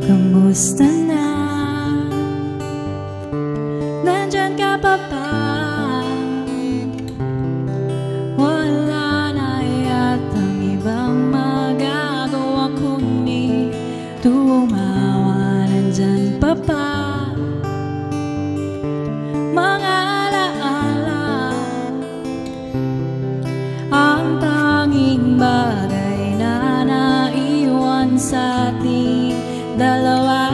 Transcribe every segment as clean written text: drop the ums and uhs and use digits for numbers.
Kamusta na? Nandyan ka pa ba? Wala na yatang ibang magagawa kundi tumawa. Nandyan pa ba? Mga alaala, ang tanging bagay na naiwan sa ating dalawa.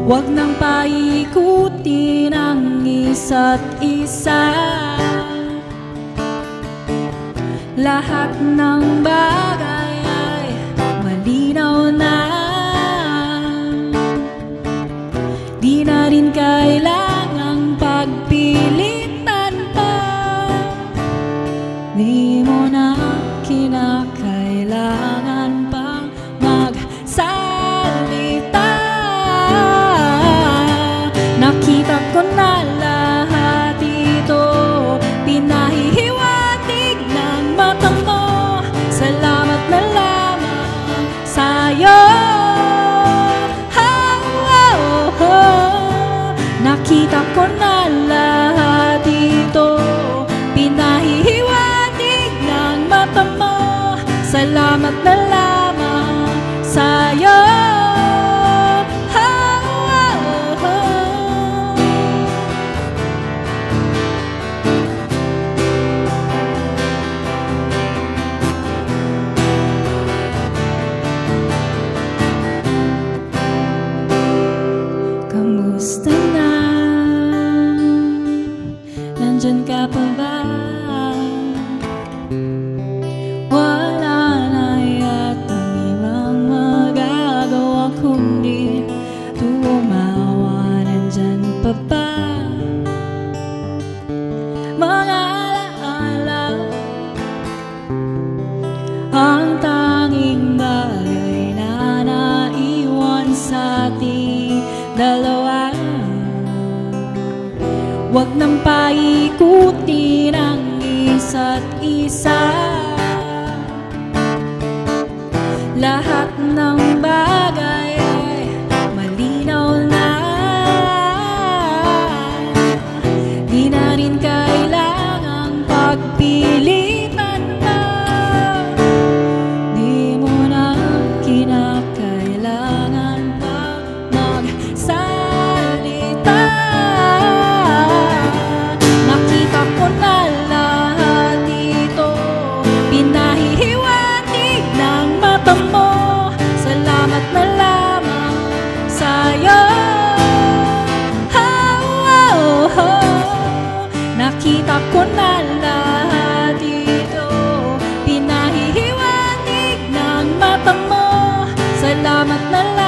Huwag nang paikutin ang isa't isa. Lahat ng bagay ay malinaw na. Di na rin kailangang pagpilitan pa. Di mo na kinakailangan pang magsalita. Nakita ko na lahat ito, pinahihiwatig ng mata mo. Salamat na lamang sa'yo. Nakita ko na lahat ito, pinahihiwatig ng mata mo. Salamat na lamang sa'yo. Kamusta na? Nandyan ka pa ba? Wala na yatang ibang magagawa kundi tumawa. Nandyan pa ba? Mga alaala, ang tanging bagay na naiwan sa ating dalawa. Huwag nang paikutin ang isa't isa. Lahat ng bagay ay malinaw na. Di na rin kailangang pagpilitan pa. Di mo na kinakailangan pa magsalita. Nakita ko na lahat ito, pinahihiwatig ng mata mo. Salamat na lamang sa'yo. Nakita ko na lahat ito, pinahihiwatig ng mata mo. Salamat na lamang.